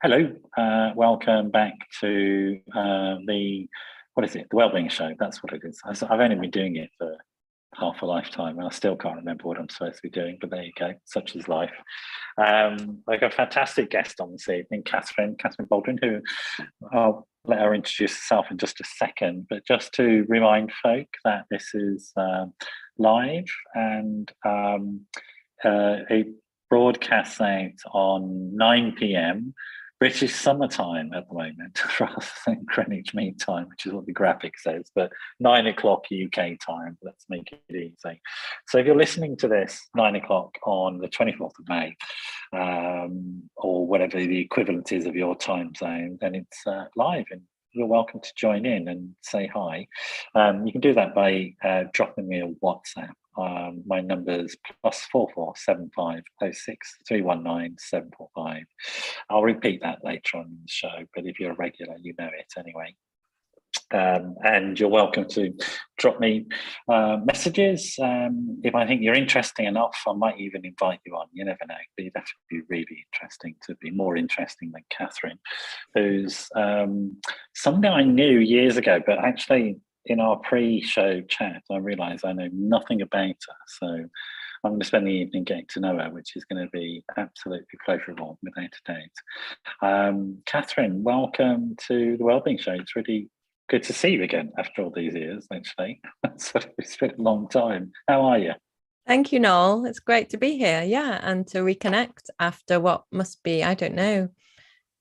Hello, welcome back to what is it? The Wellbeing Show. That's what it is. I've only been doing it for half a lifetime, and I still can't remember what I'm supposed to be doing. But there you go. Such is life. I've got a fantastic guest on this evening, Katherine Baldwin, who I'll let her introduce herself in just a second. But just to remind folk that this is live and a broadcast out on 9 p.m. British summertime at the moment, rather than Greenwich Mean Time, which is what the graphic says, but 9 o'clock UK time. Let's make it easy. So if you're listening to this 9 o'clock on the 24th of May, or whatever the equivalent is of your time zone, then it's live, and you're welcome to join in and say hi. You can do that by dropping me a WhatsApp. My number's +4475 06 319 745. I'll repeat that later on in the show, but if you're a regular, you know it anyway. And you're welcome to drop me messages. If I think you're interesting enough, I might even invite you on. You never know, but you'd have to be really interesting to be more interesting than Katherine, who's somebody I knew years ago, but actually in our pre-show chat, I realised I know nothing about her. So I'm going to spend the evening getting to know her, which is going to be absolutely pleasurable, without a doubt. Katherine, welcome to the Wellbeing Show. It's really good to see you again after all these years, actually. It's been a long time. How are you? Thank you, Noel. It's great to be here. Yeah. And to reconnect after what must be, I don't know,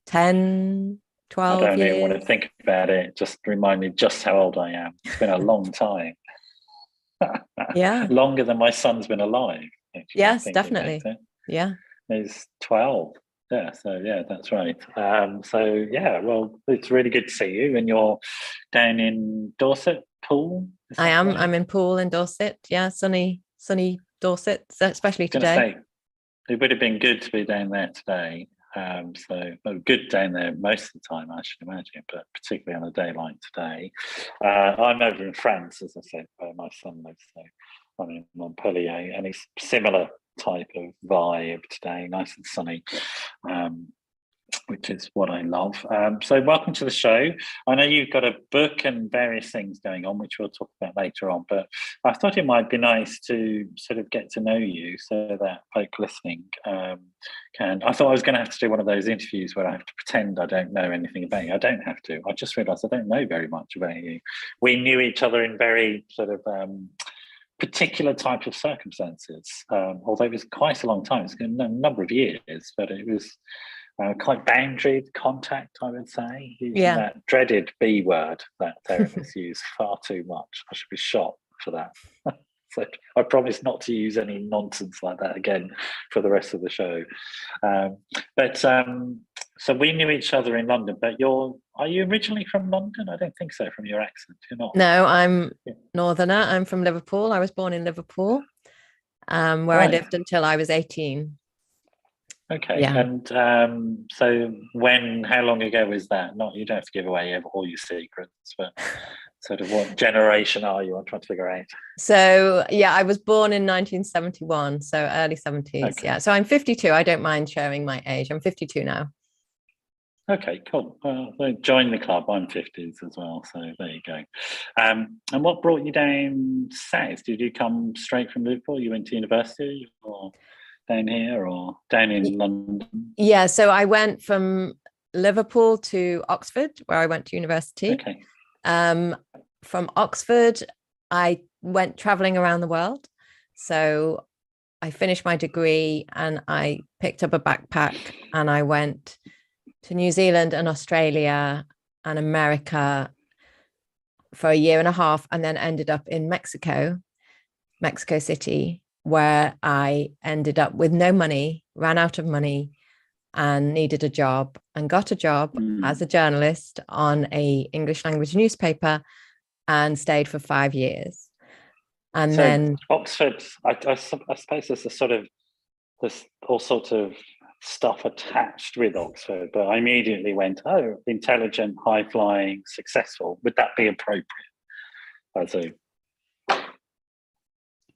10, 12 years. I don't even want to think about it. Just remind me just how old I am. It's been a long time. Yeah. Longer than my son's been alive. Actually, yes, definitely. Yeah. He's 12. Yeah, so yeah, that's right. So yeah, well, it's really good to see you. And you're down in Dorset, Poole? I am. Right? I'm in Poole in Dorset. Yeah, sunny Dorset, especially today. Say, it would have been good to be down there today. Good down there most of the time, I should imagine, but particularly on a day like today. I'm over in France, as I said, where my son lives. So I'm in Montpellier, and it's similar type of vibe today, nice and sunny, which is what I love. So welcome to the show. I know you've got a book and various things going on, which we'll talk about later on, but I thought it might be nice to sort of get to know you so that folk listening can. I thought I was going to have to do one of those interviews where I have to pretend I don't know anything about you. I don't have to. I just realised I don't know very much about you. We knew each other in very sort of particular type of circumstances, although it was quite a long time. It's been a number of years, but it was quite boundaried contact, I would say, using that dreaded B word that therapists use far too much. I should be shot for that. So I promise not to use any nonsense like that again for the rest of the show. So we knew each other in London, but are you originally from London? I don't think so, from your accent. You're not. No, I'm Northerner. I'm from Liverpool. I was born in Liverpool, where I lived until I was 18. Okay. Yeah. And so how long ago was that? You don't have to give away all your secrets, but sort of what generation are you? I'm trying to figure out. So yeah, I was born in 1971, so early 70s. Okay. Yeah. So I'm 52. I don't mind sharing my age. I'm 52 now. Okay, cool. Well, join the club. I'm 50s as well, so there you go. And what brought you down south? Did you come straight from Liverpool? You went to university, or down here, or down in London? Yeah, so I went from Liverpool to Oxford, where I went to university. Okay. From Oxford, I went traveling around the world. So I finished my degree and I picked up a backpack and I went to New Zealand and Australia and America for a year and a half, and then ended up in Mexico City, where I ended up with no money, ran out of money, and needed a job, and got a job as a journalist on an English language newspaper, and stayed for 5 years. And so then Oxford, I suppose there's all sorts of stuff attached with Oxford, but I immediately went, oh, intelligent, high-flying, successful. Would that be appropriate? I assume.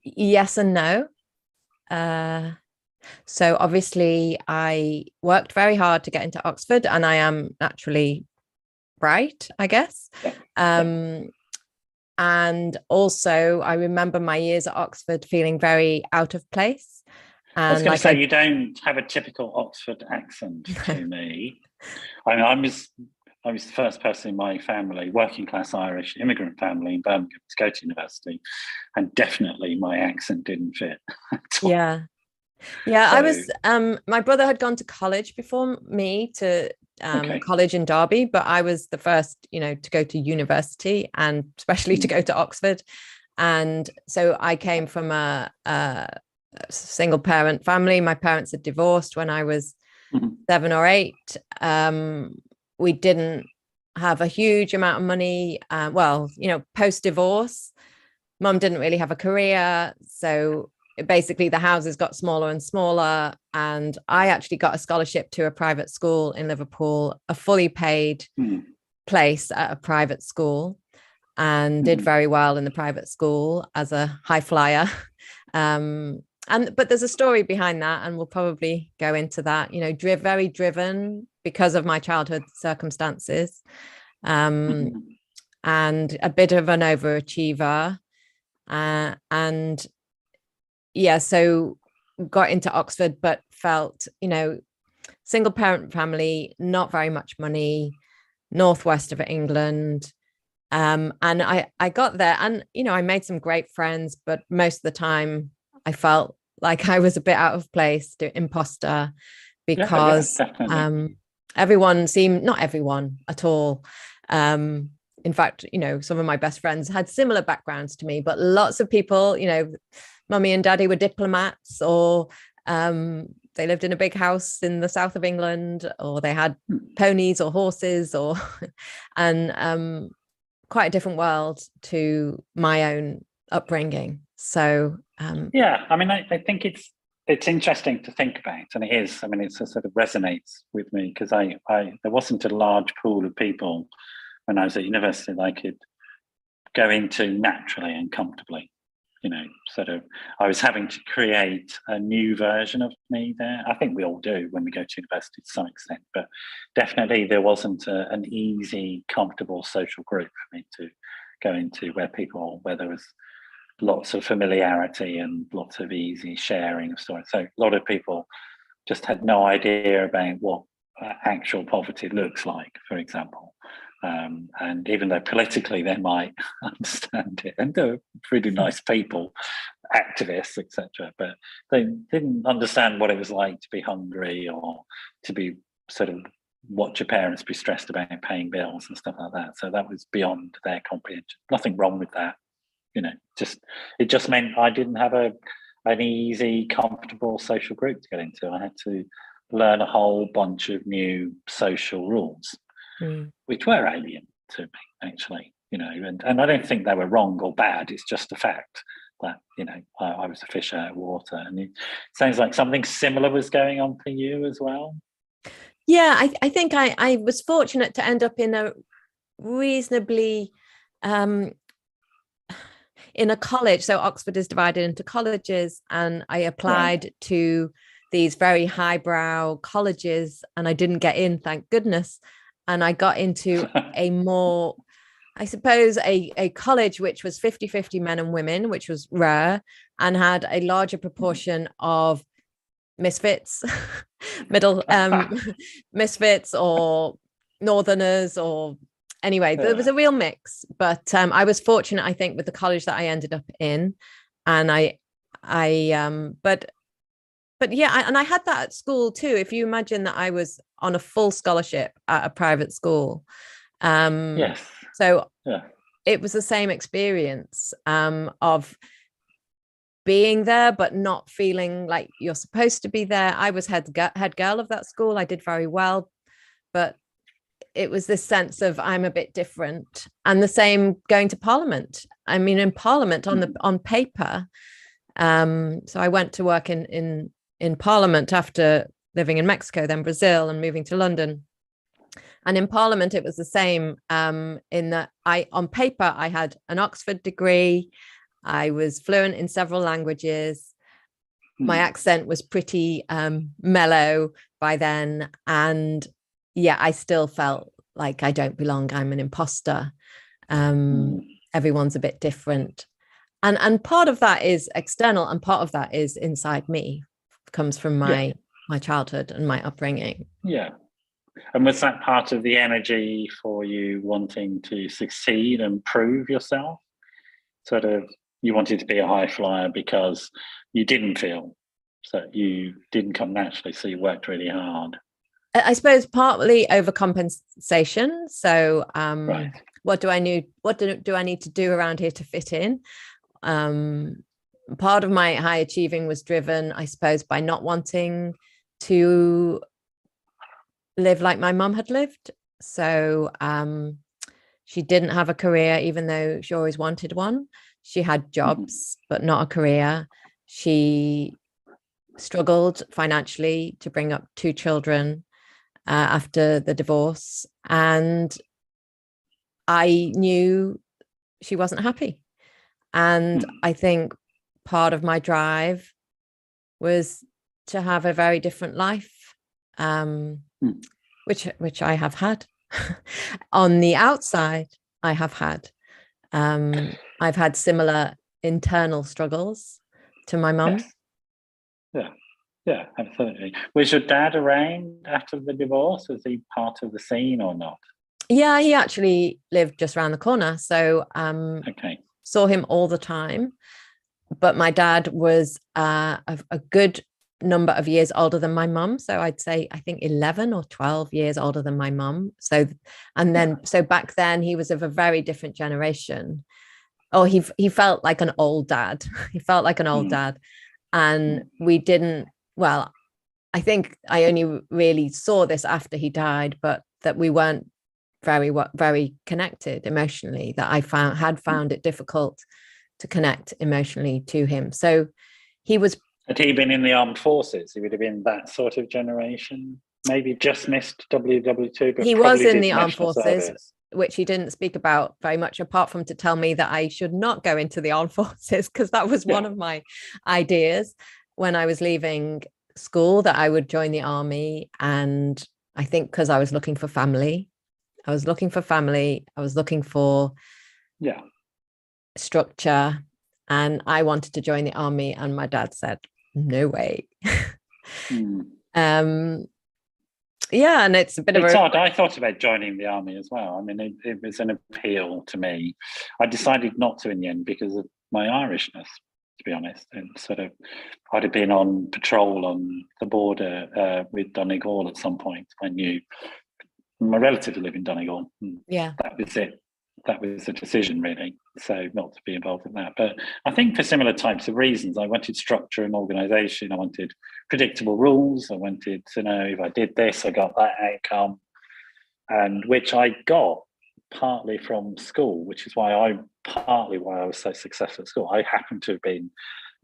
Yes and no. So obviously I worked very hard to get into Oxford, and I am naturally bright, I guess. Yeah. And also I remember my years at Oxford feeling very out of place. I was And going to like say, you don't have a typical Oxford accent to me. I mean, I was the first person in my family, working class Irish immigrant family in Birmingham, to go to university, and definitely my accent didn't fit at all. yeah. Yeah, I So, was my brother had gone to college before me, to okay. college in Derby, but I was the first, to go to university, and especially to go to Oxford. And so I came from a single parent family. My parents had divorced when I was 7 or 8. We didn't have a huge amount of money. Well, post divorce, mum didn't really have a career, so basically the houses got smaller and smaller, and I actually got a scholarship to a private school in Liverpool, a fully paid place at a private school, and did very well in the private school as a high flyer. But there's a story behind that, and we'll probably go into that. Very driven because of my childhood circumstances, and a bit of an overachiever, and yeah, so got into Oxford, but felt, single parent family, not very much money, northwest of England. And I got there, and, I made some great friends, but most of the time I felt like I was a bit out of place, the imposter, because everyone seemed, not everyone at all. In fact, some of my best friends had similar backgrounds to me, but lots of people, mummy and daddy were diplomats, or they lived in a big house in the south of England, or they had ponies or horses, or and quite a different world to my own upbringing. So yeah, I mean, I think it's interesting to think about, and it is. I mean, it sort of resonates with me because I there wasn't a large pool of people when I was at university that I could go into naturally and comfortably. Sort of, I was having to create a new version of me there. I think we all do when we go to university to some extent, but definitely there wasn't an easy, comfortable social group for me to go into where there was lots of familiarity and lots of easy sharing of stories. So a lot of people just had no idea about what actual poverty looks like, for example. And even though politically they might understand it, and they're really nice people, activists, etc., but they didn't understand what it was like to be hungry, or to be sort of watch your parents be stressed about paying bills and stuff like that. So that was beyond their comprehension. Nothing wrong with that. It just meant I didn't have an easy, comfortable social group to get into. I had to learn a whole bunch of new social rules, which were alien to me, actually. And I don't think they were wrong or bad. It's just a fact that I was a fish out of water. And it sounds like something similar was going on for you as well. Yeah, I think I was fortunate to end up in a reasonably in a college. So Oxford is divided into colleges, and I applied to these very highbrow colleges, and I didn't get in, thank goodness. And I got into a more, I suppose, a college which was 50-50 men and women, which was rare, and had a larger proportion of misfits, middle misfits, or northerners, or anyway, there was a real mix. But I was fortunate, I think, with the college that I ended up in, and but yeah, and I had that at school too. If you imagine that I was on a full scholarship at a private school, Yes. So it was the same experience of being there, but not feeling like you're supposed to be there. I was head girl of that school. I did very well, but it was this sense of I'm a bit different. And the same going to Parliament. I mean, in Parliament on paper. So I went to work in Parliament after living in Mexico, then Brazil, and moving to London. And in Parliament, it was the same, in that on paper, I had an Oxford degree. I was fluent in several languages, my accent was pretty mellow by then. And yeah, I still felt like I don't belong. I'm an imposter. Everyone's a bit different. And part of that is external and part of that is inside me, comes from my childhood and my upbringing. Yeah. And was that part of the energy for you wanting to succeed and prove yourself? Sort of, you wanted to be a high flyer because you didn't feel, so you didn't come naturally, so you worked really hard. I suppose partly overcompensation. So Right. what do I need to do around here to fit in? Part of my high achieving was driven, I suppose, by not wanting to live like my mum had lived. So she didn't have a career, even though she always wanted one. She had jobs, but not a career. She struggled financially to bring up 2 children after the divorce. And I knew she wasn't happy. And I think part of my drive was to have a very different life, which I have had. On the outside, I have had. I've had similar internal struggles to my mum. Yes. Yeah, absolutely. Was your dad around after the divorce? Was he part of the scene or not? Yeah, he actually lived just around the corner. So saw him all the time. But my dad was a good number of years older than my mum. So I'd say, I think 11 or 12 years older than my mum. So back then he was of a very different generation. Oh, he felt like an old dad. He felt like an old dad. And we didn't, well, I think I only really saw this after he died, but that we weren't very connected emotionally, that I had found it difficult to connect emotionally to him. So he was. Had he been in the armed forces? He would have been that sort of generation. Maybe just missed WW2, but he was in the armed forces, service, which he didn't speak about very much, apart from to tell me that I should not go into the armed forces, because that was one of my ideas when I was leaving school, that I would join the army. And I think because I was looking for family. I was looking for structure, and I wanted to join the army, and my dad said, no way. Yeah, and it's a bit it's odd. I thought about joining the army as well. I mean, it was an appeal to me. I decided not to in the end because of my Irishness, to be honest. And sort of, I'd have been on patrol on the border with Donegal at some point. I knew my relatives live in Donegal. Yeah, that was it. That was the decision, really. So not to be involved in that. But I think for similar types of reasons, I wanted structure and organisation. I wanted predictable rules. I wanted to know if I did this, I got that outcome, and which I got partly from school, which is why I was so successful at school. I happened to have been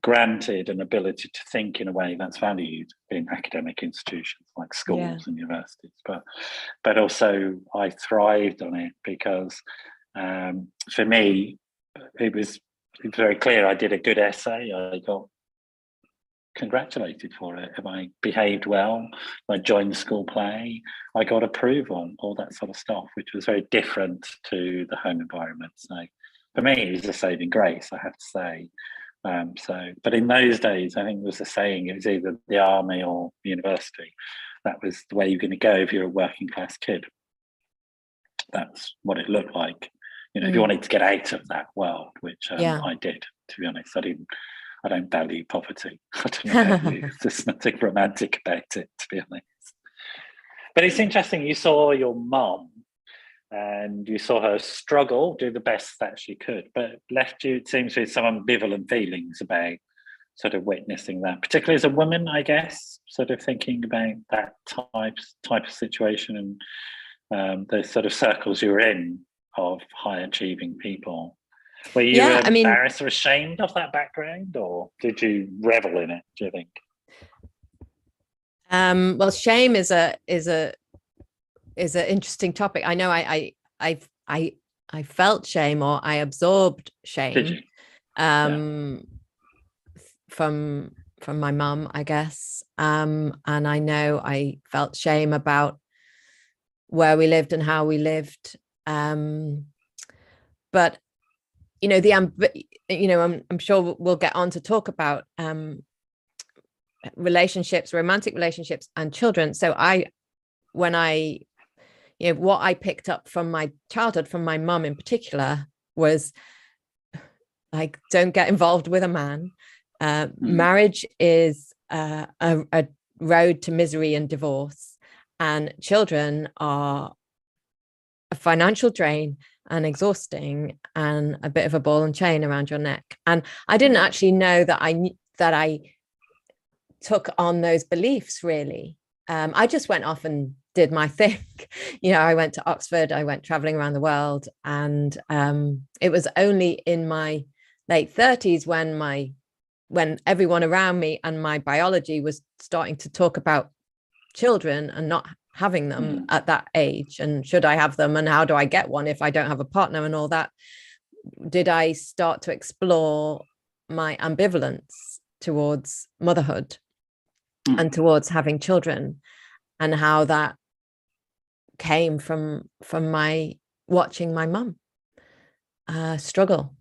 granted an ability to think in a way that's valued in academic institutions like schools and universities. But also I thrived on it because for me, it was very clear. I did a good essay. I got congratulated for it. If I behaved well, I joined the school play, I got approval, all that sort of stuff, which was very different to the home environment. So for me, it was a saving grace, I have to say. But in those days, I think there was a saying, it was either the army or the university. That was the way you're going to go if you're a working class kid. That's what it looked like. If you wanted to get out of that world, which I did, to be honest. I don't value poverty. I don't know about you. There's nothing romantic about it, to be honest. But it's interesting, you saw your mum and you saw her struggle, do the best that she could, but left you, it seems, with some ambivalent feelings about sort of witnessing that, particularly as a woman, I guess, sort of thinking about that type of situation and the sort of circles you're in of high achieving people. Were you embarrassed or ashamed of that background, or did you revel in it, do you think? Well, shame is an interesting topic. I know I felt shame, or I absorbed shame from my mum, I guess. And I know I felt shame about where we lived and how we lived. But I'm sure we'll get on to talk about relationships, romantic relationships, and children. So what I picked up from my childhood, from my mum in particular, was like, don't get involved with a man. Marriage is a road to misery and divorce, and children are a financial drain and exhausting and a bit of a ball and chain around your neck. And I didn't actually know that I took on those beliefs, really. I just went off and did my thing. I went to Oxford, I went traveling around the world, and it was only in my late 30s when everyone around me and my biology was starting to talk about children and not having them at that age, and should I have them, and how do I get one if I don't have a partner, and all that, did I start to explore my ambivalence towards motherhood and towards having children, and how that came from my watching my mum struggle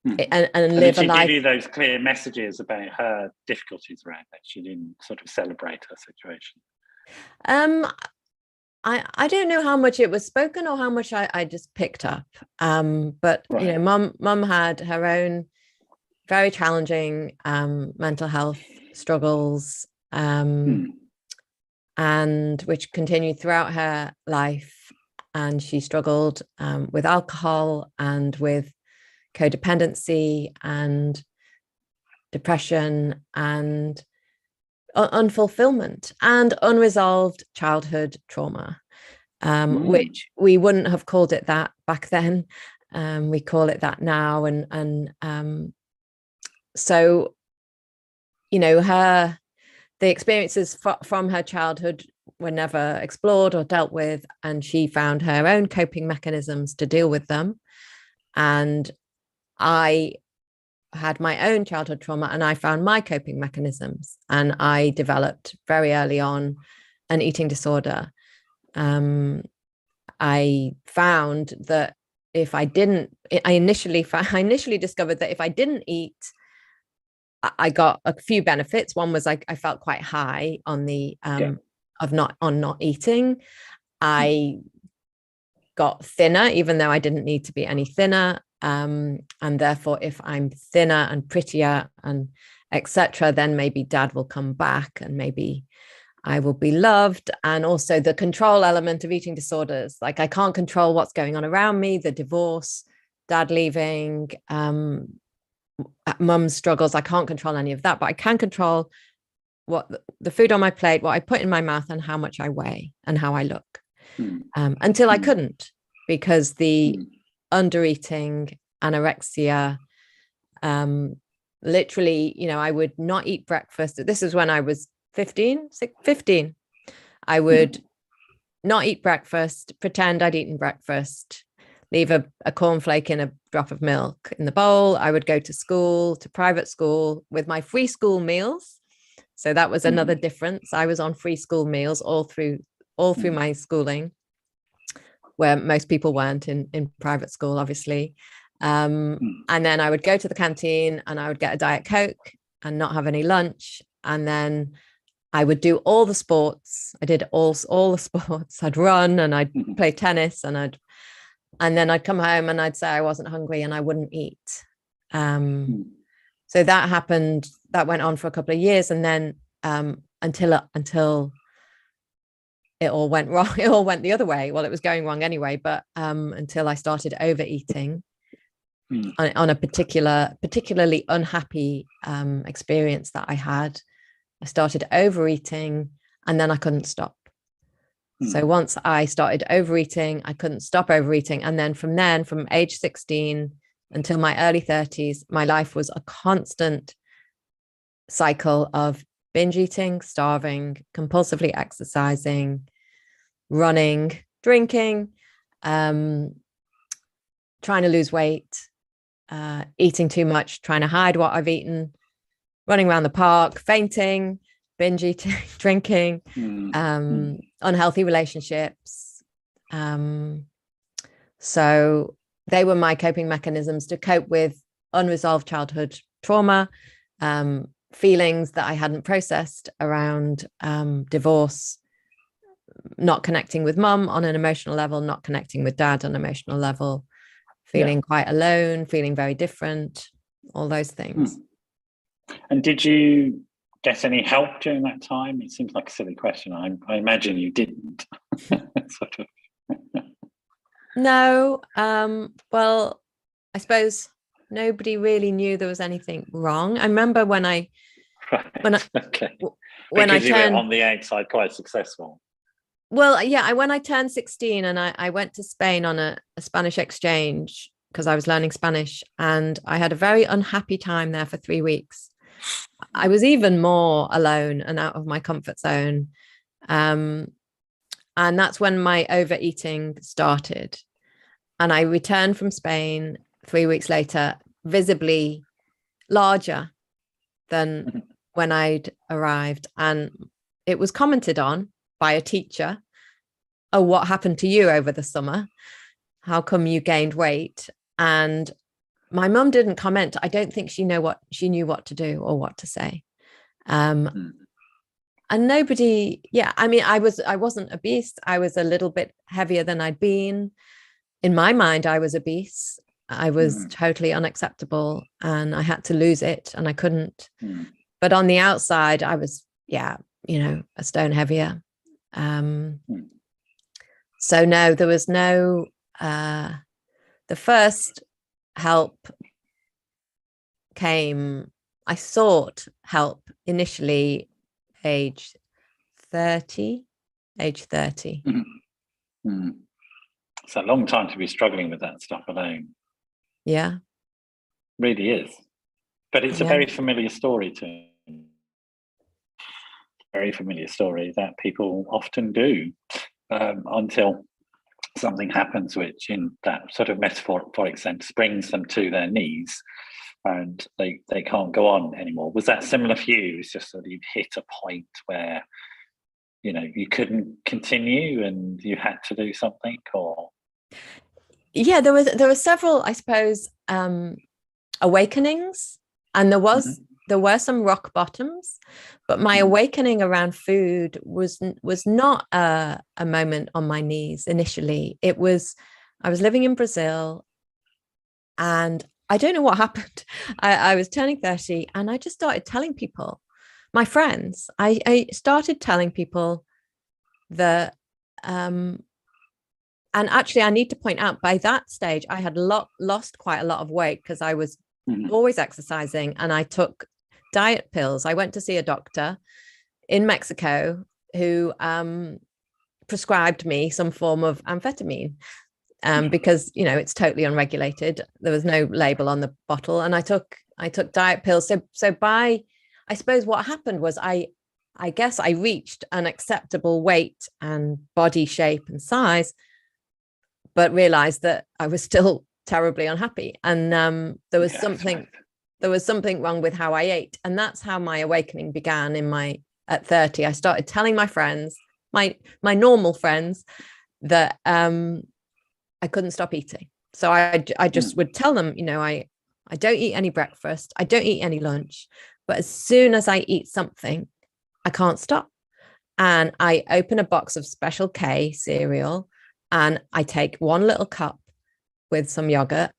and live a life. Did she give you those clear messages about her difficulties around that? She didn't sort of celebrate her situation. I don't know how much it was spoken or how much I just picked up. But right. Mum had her own very challenging mental health struggles, and which continued throughout her life. And she struggled with alcohol and with codependency and depression and unfulfillment and unresolved childhood trauma, which we wouldn't have called it that back then. We call it that now. And so, the experiences from her childhood were never explored or dealt with, and she found her own coping mechanisms to deal with them. And I had my own childhood trauma, and I found my coping mechanisms, and I developed very early on an eating disorder. I found that I initially discovered that if I didn't eat, I got a few benefits. One was I felt quite high on the not eating. I got thinner, even though I didn't need to be any thinner. And therefore, if I'm thinner and prettier and etc., then maybe dad will come back and maybe I will be loved. And also the control element of eating disorders. Like, I can't control what's going on around me, the divorce, dad leaving, mum's struggles. I can't control any of that, but I can control what the food on my plate, what I put in my mouth, and how much I weigh and how I look. Until I couldn't, because the undereating, anorexia, literally, I would not eat breakfast. This is when I was 15. I would not eat breakfast, pretend I'd eaten breakfast, leave a cornflake in a drop of milk in the bowl. I would go to private school with my free school meals. So that was another difference. I was on free school meals all through my schooling, where most people weren't in private school, obviously. And then I would go to the canteen and I would get a Diet Coke and not have any lunch. And then I would do all the sports. I did all the sports. I'd run and I'd play tennis, and then I'd come home and I'd say I wasn't hungry and I wouldn't eat. So that happened. That went on for a couple of years, and then until it all went wrong. It all went the other way. Well, it was going wrong anyway, but until I started overeating on a particularly unhappy experience that I had. I started overeating, and then I couldn't stop. So once I started overeating, I couldn't stop overeating. And then from age 16 until my early 30s, my life was a constant cycle of binge eating, starving, compulsively exercising, running, drinking, trying to lose weight, eating too much, trying to hide what I've eaten, running around the park, fainting, binge eating, drinking, unhealthy relationships. So they were my coping mechanisms to cope with unresolved childhood trauma, feelings that I hadn't processed around divorce, not connecting with mum on an emotional level, not connecting with dad on an emotional level, feeling quite alone, feeling very different, all those things. And did you get any help during that time? It seems like a silly question. I imagine you didn't. Sort of. No. Well, I suppose nobody really knew there was anything wrong. I remember when I Because you were on the outside quite successful. Well, yeah, when I turned 16 and I went to Spain on a Spanish exchange because I was learning Spanish, and I had a very unhappy time there for 3 weeks. I was even more alone and out of my comfort zone. And that's when my overeating started. And I returned from Spain 3 weeks later, visibly larger than when I'd arrived. And it was commented on by a teacher. Oh, what happened to you over the summer? How come you gained weight? And my mum didn't comment. I don't think she knew what to do or what to say. And nobody, I mean, I wasn't obese. I was a little bit heavier than I'd been. In my mind, I was obese. I was totally unacceptable and I had to lose it and I couldn't. But on the outside, I was, a stone heavier. So no, there was no, the first help came, I sought help initially age 30. It's a long time to be struggling with that stuff alone. Yeah. Really is. But it's a very familiar story to me. Very familiar story that people often do until something happens which in that sort of metaphoric sense brings them to their knees and they can't go on anymore. Was that similar for you? It's just that you'd hit a point where you couldn't continue and you had to do something? Or there were several, I suppose, awakenings, and there were some rock bottoms, but my awakening around food was not a moment on my knees initially. I was living in Brazil and I don't know what happened. I was turning 30 and I just started telling people, my friends, I started telling people that, and actually I need to point out, by that stage, I had lost quite a lot of weight because I was always exercising and I took diet pills. I went to see a doctor in Mexico who prescribed me some form of amphetamine because it's totally unregulated. There was no label on the bottle, and I took diet pills. So I suppose what happened was I guess I reached an acceptable weight and body shape and size, but realized that I was still terribly unhappy, and there was something wrong with how I ate. And that's how my awakening began at 30. I started telling my friends, my normal friends, that I couldn't stop eating. So I just would tell them, I don't eat any breakfast, I don't eat any lunch, but as soon as I eat something, I can't stop. And I open a box of Special K cereal and I take one little cup with some yogurt,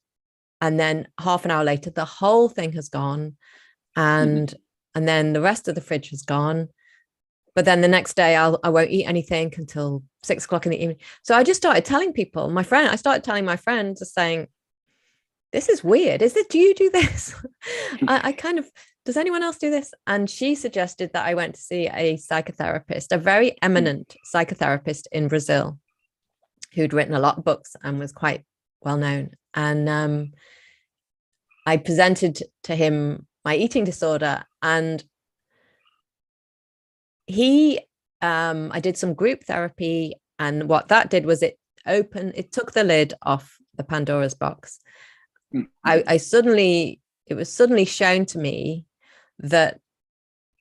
and then half an hour later the whole thing has gone, and then the rest of the fridge has gone. But then the next day I won't eat anything until 6 o'clock in the evening. So I just started telling people, I started telling my friends, just saying, this is weird. Do you do this? I kind of, does anyone else do this? And she suggested that I went to see a psychotherapist, a very eminent psychotherapist in Brazil, who'd written a lot of books and was quite well known. And I presented to him my eating disorder, and I did some group therapy, and what that did was it took the lid off the Pandora's box. It was suddenly shown to me that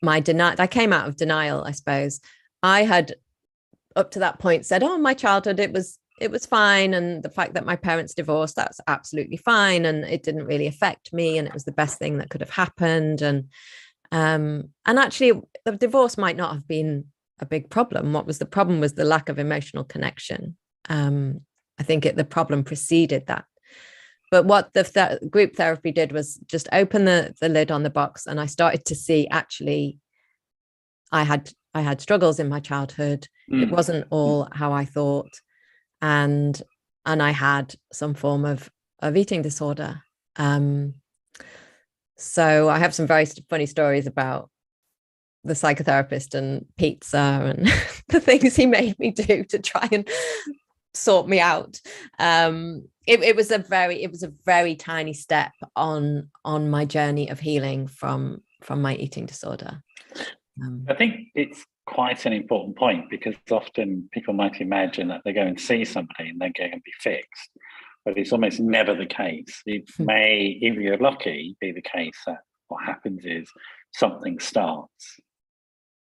I came out of denial, I suppose. I had up to that point said, oh, my childhood, it was fine. And the fact that my parents divorced, that's absolutely fine. And it didn't really affect me. And it was the best thing that could have happened. And actually the divorce might not have been a big problem. What was the problem was the lack of emotional connection. I think the problem preceded that. But what the group therapy did was just open the lid on the box. And I started to see, actually, I had struggles in my childhood. It wasn't all how I thought. And I had some form of eating disorder. So I have some very funny stories about the psychotherapist and pizza and the things he made me do to try and sort me out. It was a very tiny step on my journey of healing from my eating disorder. I think it's quite an important point, because often people might imagine that they're going to see somebody and they're going to be fixed, but it's almost never the case. It may, if you're lucky, be the case that what happens is something starts.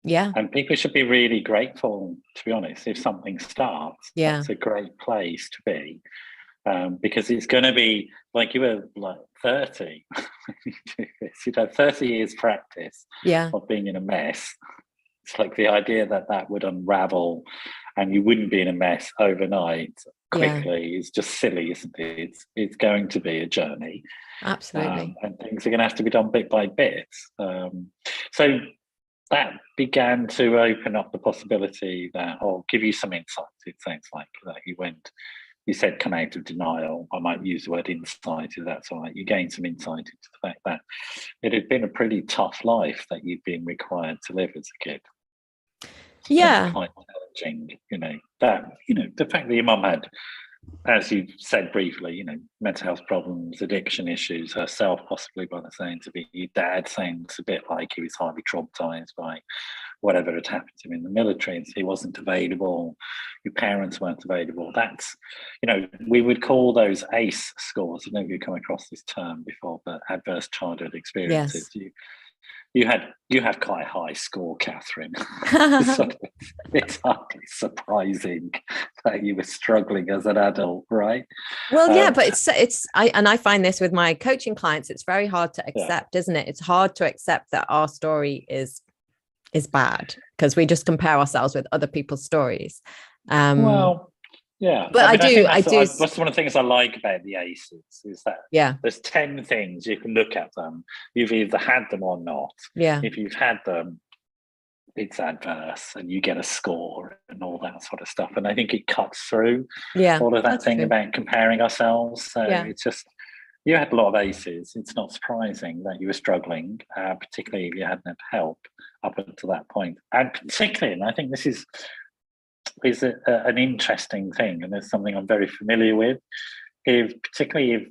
Yeah. And people should be really grateful, to be honest, if something starts. Yeah. That's a great place to be. Because it's going to be like you were like 30 when you do this, 30 years practice of being in a mess. It's like the idea that would unravel and you wouldn't be in a mess overnight quickly is just silly, isn't it? It's going to be a journey. Absolutely. And things are going to have to be done bit by bit. So that began to open up the possibility that, or give you some insights. It sounds like that you said come out of denial. I might use the word insight, if that's all right. You gained some insight into the fact that it had been a pretty tough life that you've been required to live as a kid. Yeah. Quite challenging, the fact that your mum had, as you said briefly, mental health problems, addiction issues herself, possibly by the sounds of it. Your dad sounds a bit like he was highly traumatized by whatever had happened to him in the military, and so he wasn't available. Your parents weren't available. That's, we would call those ACE scores. I don't know if you've come across this term before, but adverse childhood experiences. Yes. You had quite a high score, Catherine. So it's hardly surprising that you were struggling as an adult, right? Well, yeah, but I find this with my coaching clients. It's very hard to accept, isn't it? It's hard to accept that our story is bad, because we just compare ourselves with other people's stories. Well, yeah, but I do. That's one of the things I like about the ACEs is that there's 10 things you can look at them. You've either had them or not. Yeah. If you've had them, it's adverse, and you get a score and all that sort of stuff. And I think it cuts through all of that thing about comparing ourselves. So it's just, you had a lot of ACEs. It's not surprising that you were struggling, particularly if you hadn't had help up until that point. And particularly, and I think this is an interesting thing, and it's something I'm very familiar with, particularly if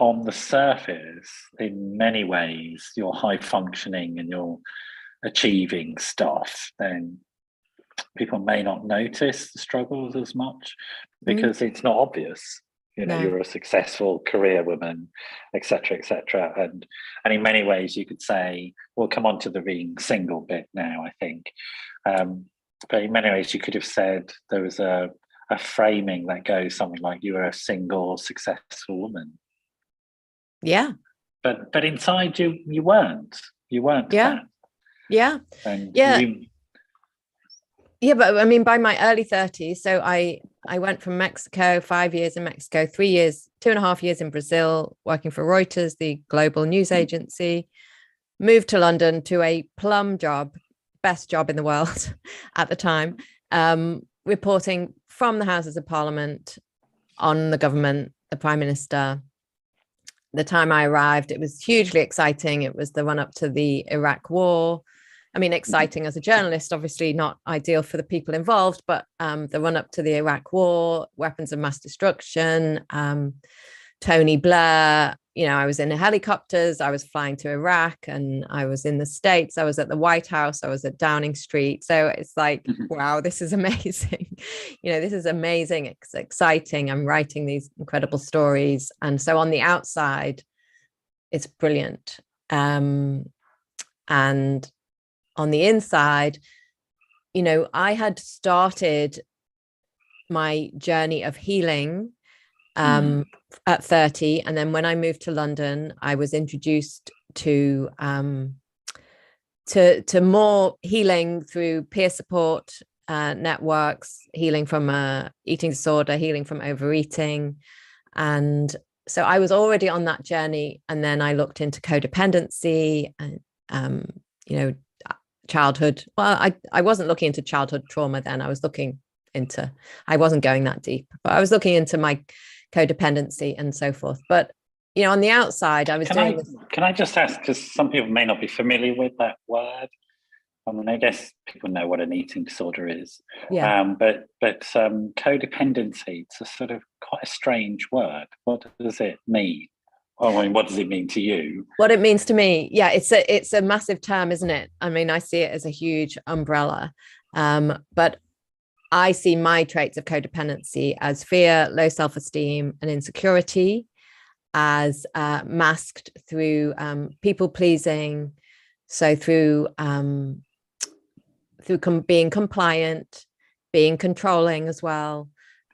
on the surface, in many ways, you're high functioning and you're achieving stuff, then people may not notice the struggles as much because it's not obvious. You're a successful career woman, etc., etc. And in many ways, you could say, we'll come on to the being single bit now, I think. But in many ways, you could have said there was a framing that goes something like you were a single, successful woman. Yeah. But inside you weren't. You weren't that. Yeah. And but I mean, by my early 30s, so I went from Mexico, 5 years in Mexico, 2.5 years in Brazil, working for Reuters, the global news agency, moved to London to a plum job, best job in the world at the time, reporting from the Houses of Parliament on the government, the Prime Minister. The time I arrived, it was hugely exciting. It was the run up to the Iraq War. I mean, exciting as a journalist, obviously not ideal for the people involved, but the run up to the Iraq War, weapons of mass destruction, Tony Blair, I was in helicopters, I was flying to Iraq, and I was in the States, I was at the White House, I was at Downing Street. So it's like, wow, this is amazing. This is amazing. It's exciting. I'm writing these incredible stories. And so on the outside, it's brilliant. And on the inside, you know, I had started my journey of healing at 30. And then when I moved to London, I was introduced to more healing through peer support networks, healing from eating disorder, healing from overeating. And so I was already on that journey. And then I looked into codependency and, you know, childhood. Well, I wasn't looking into childhood trauma then. I wasn't going that deep, but I was looking into my codependency and so forth. But, you know, on the outside, I was doing this. Can I just ask, because some people may not be familiar with that word. I mean, I guess people know what an eating disorder is. Yeah. But codependency, it's a sort of quite a strange word. What does it mean? I mean, what does it mean to you? What it means to me, yeah, it's a massive term, isn't it? I mean, I see it as a huge umbrella. But I see my traits of codependency as fear, low self-esteem, and insecurity, as masked through people pleasing. So through being compliant, being controlling as well,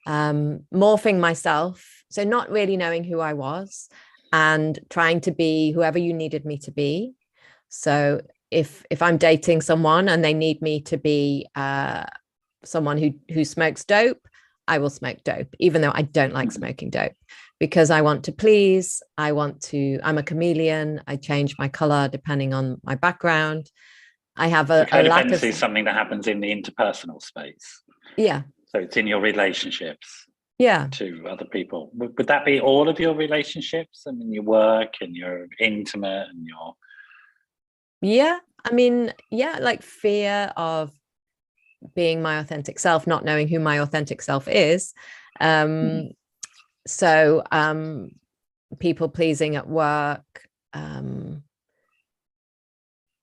morphing myself. So not really knowing who I was and trying to be whoever you needed me to be. So if I'm dating someone and they need me to be someone who smokes dope, I will smoke dope, even though I don't like smoking dope, because I want to please. I'm a chameleon. I change my color depending on my background. I have a lack of... Codependency is something that happens in the interpersonal space. Yeah. So it's in your relationships. Yeah. To other people. Would that be all of your relationships? I mean, your work and your intimate and your... Yeah. I mean, yeah, like fear of being my authentic self, not knowing who my authentic self is. So people pleasing at work.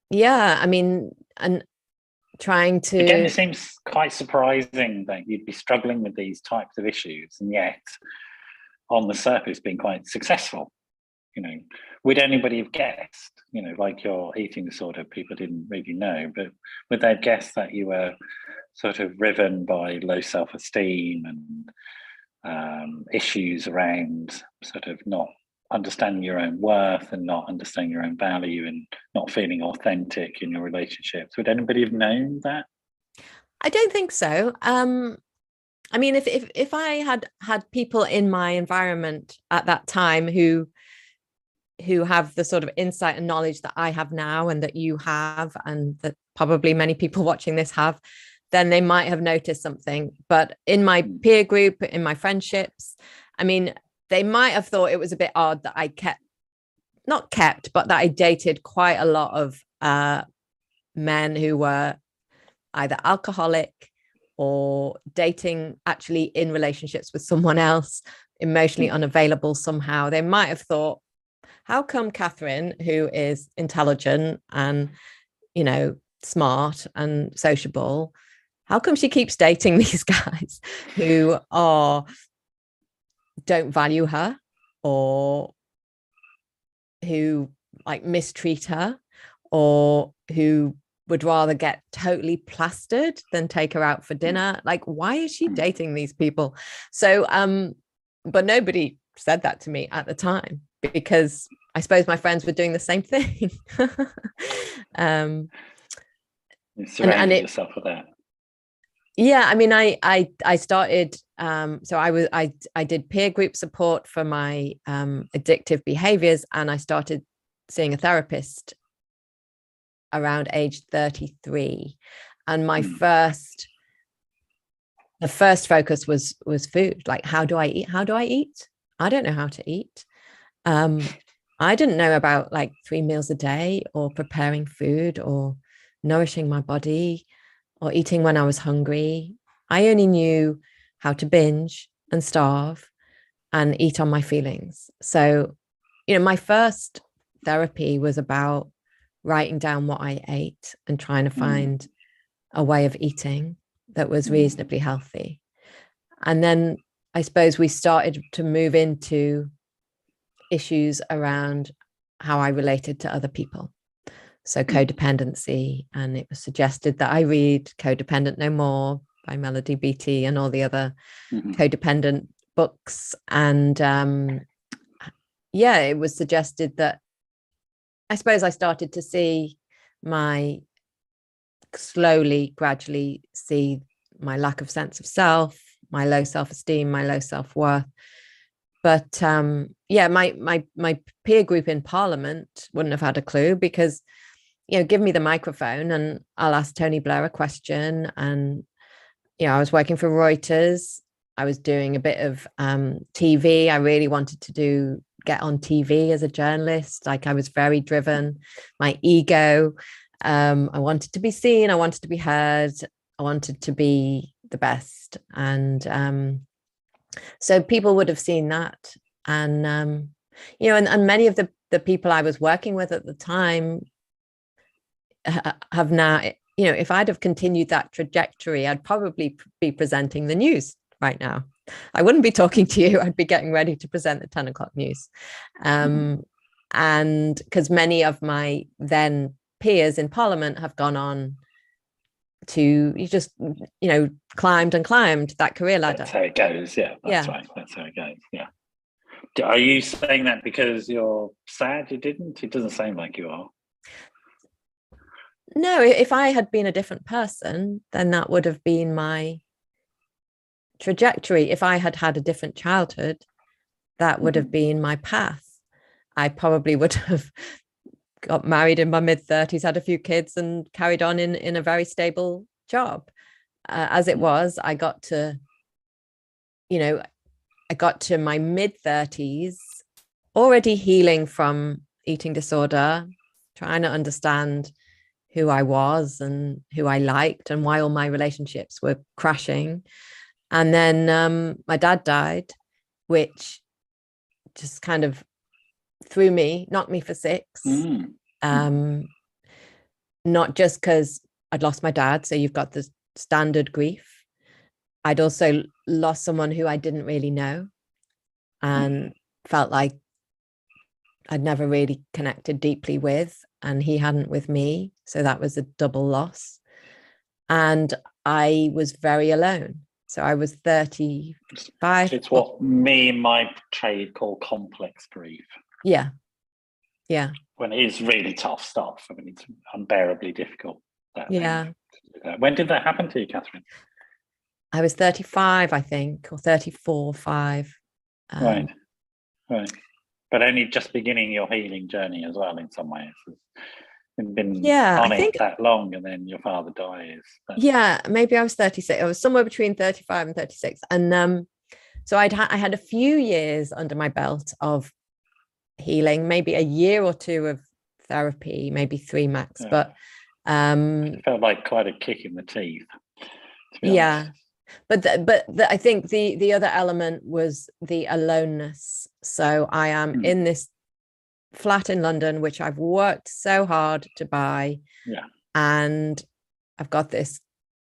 Yeah, I mean, and trying to... Again, it seems quite surprising that you'd be struggling with these types of issues, and yet on the surface being quite successful. You know, would anybody have guessed, you know, like your eating disorder, people didn't really know, but would they have guessed that you were sort of driven by low self-esteem and issues around sort of not understanding your own worth and not understanding your own value and not feeling authentic in your relationships? Would anybody have known that? I don't think so. I mean, if I had people in my environment at that time who have the sort of insight and knowledge that I have now and that you have, and that probably many people watching this have, then they might have noticed something. But in my peer group, in my friendships, I mean, they might have thought it was a bit odd that but that I dated quite a lot of men who were either alcoholic or dating actually in relationships with someone else, emotionally unavailable somehow. They might have thought, how come Katherine, who is intelligent and, you know, smart and sociable, how come she keeps dating these guys who don't value her or who like mistreat her or who would rather get totally plastered than take her out for dinner? Like, why is she dating these people? So, but nobody said that to me at the time, because I suppose my friends were doing the same thing. You surrounded yourself with that. Yeah, I mean, I started. So I did peer group support for my addictive behaviors, and I started seeing a therapist around age 33. And the first focus was food. Like, how do I eat? How do I eat? I don't know how to eat. I didn't know about like 3 meals a day or preparing food or nourishing my body or eating when I was hungry. I only knew how to binge and starve and eat on my feelings. So, you know, my first therapy was about writing down what I ate and trying to find a way of eating that was reasonably healthy. And then I suppose we started to move into issues around how I related to other people. So codependency, and it was suggested that I read Codependent No More by Melody Beattie and all the other codependent books. And it was suggested that I suppose I started to see gradually see my lack of sense of self, my low self-esteem, my low self-worth. But my peer group in Parliament wouldn't have had a clue, because, give me the microphone and I'll ask Tony Blair a question. And, I was working for Reuters. I was doing a bit of TV. I really wanted to get on TV as a journalist. Like, I was very driven, my ego. I wanted to be seen. I wanted to be heard. I wanted to be the best. And so people would have seen that. And, and many of the people I was working with at the time have now, if I'd have continued that trajectory, I'd probably be presenting the news right now. I wouldn't be talking to you. I'd be getting ready to present the 10 o'clock news. And because many of my then peers in Parliament have gone on to climbed that career ladder. That's how it goes. Yeah, that's right. That's how it goes. Yeah. Are you saying that because you're sad you didn't? It doesn't sound like you are. No, if I had been a different person, then that would have been my trajectory. If I had had a different childhood, that would have been my path. I probably would have got married in my mid-30s, had a few kids, and carried on in a very stable job. As it was, I got to my mid-30s already healing from eating disorder, trying to understand who I was and who I liked and why all my relationships were crashing. And then my dad died, which just kind of knocked me for six. Not just because I'd lost my dad, so you've got the standard grief. I'd also lost someone who I didn't really know and felt like I'd never really connected deeply with, and he hadn't with me. So that was a double loss. And I was very alone. So I was 35. It's what me and my trade call complex grief. Yeah. When it is really tough stuff. I mean, it's unbearably difficult. When did that happen to you, Katherine? I was 35, I think, or 34, 5. Right. But only just beginning your healing journey as well, in some ways. You've been on it that long, and then your father dies. Maybe I was 36. I was somewhere between 35 and 36. And so I had a few years under my belt of healing, maybe a year or two of therapy, maybe 3 max. Yeah. But it felt like quite a kick in the teeth, to be honest. But I think the other element was the aloneness. So I am in this flat in London, which I've worked so hard to buy. Yeah. And I've got this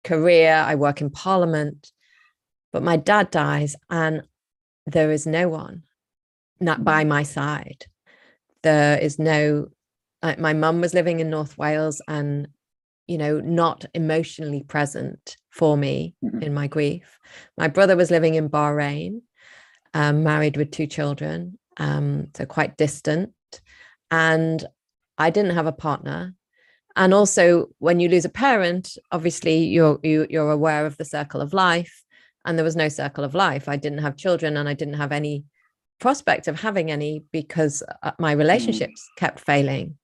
career. I work in Parliament, but my dad dies and there is no one not by my side. There is no, my mum was living in North Wales and, not emotionally present for me in my grief. My brother was living in Bahrain, married with 2 children, so quite distant. And I didn't have a partner. And also, when you lose a parent, obviously you're aware of the circle of life, and there was no circle of life. I didn't have children, and I didn't have any prospect of having any because my relationships kept failing.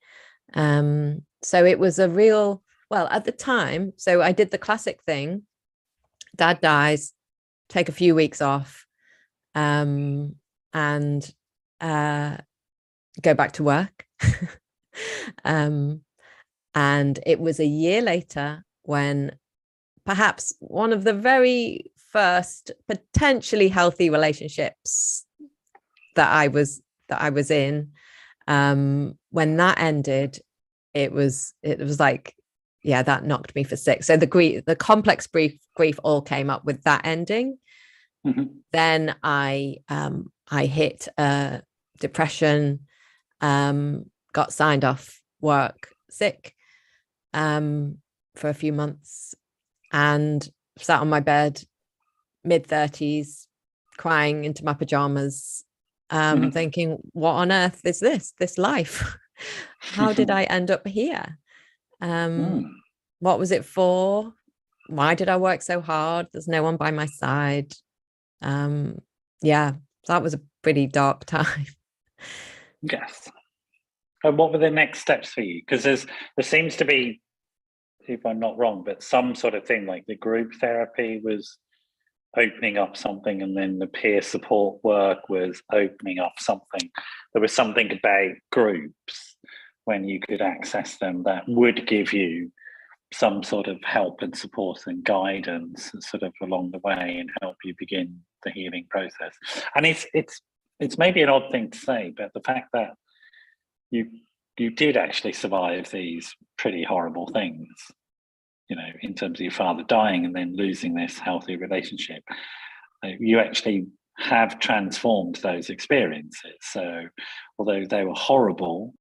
So it was a real, well, at the time, so I did the classic thing. Dad dies, take a few weeks off, and go back to work. And it was a year later when perhaps one of the very first potentially healthy relationships that I was in, when that ended, it was like, that knocked me for 6. So the complex grief all came up with that ending. Then I hit depression, got signed off work, sick for a few months and sat on my bed, mid-30s, crying into my pajamas, thinking, what on earth is this life? How did I end up here? What was it for? Why did I work so hard? There's no one by my side. Yeah, that was a pretty dark time. Yes. And what were the next steps for you? Because there seems to be, if I'm not wrong, but some sort of thing like the group therapy was opening up something, and then the peer support work was opening up something. There was something about groups when you could access them that would give you some sort of help and support and guidance sort of along the way and help you begin the healing process. And it's maybe an odd thing to say, but the fact that you did actually survive these pretty horrible things, you know, in terms of your father dying and then losing this healthy relationship, you actually have transformed those experiences. So although they were horrible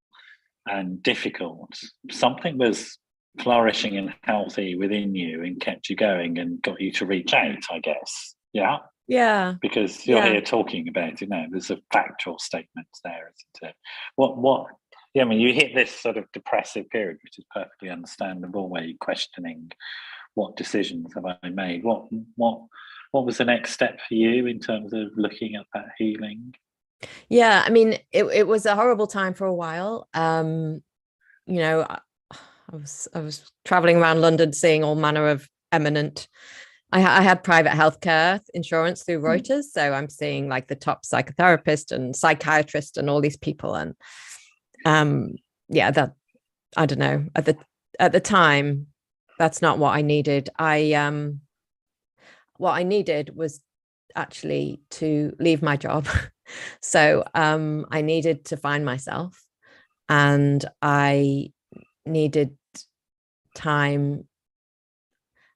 and difficult, something was flourishing and healthy within you and kept you going and got you to reach out, I guess. Yeah, because you're here talking about it now. There's a factual statement there, isn't it? What I mean, you hit this sort of depressive period, which is perfectly understandable, where you're questioning what decisions have I made. What was the next step for you in terms of looking at that healing? Yeah, I mean, it was a horrible time for a while. You know, I was traveling around London seeing all manner of eminent. I had private healthcare insurance through Reuters, so I'm seeing like the top psychotherapist and psychiatrist and all these people, and that, I don't know, at the time, that's not what I needed. What I needed was actually to leave my job. So I needed to find myself, and I needed time.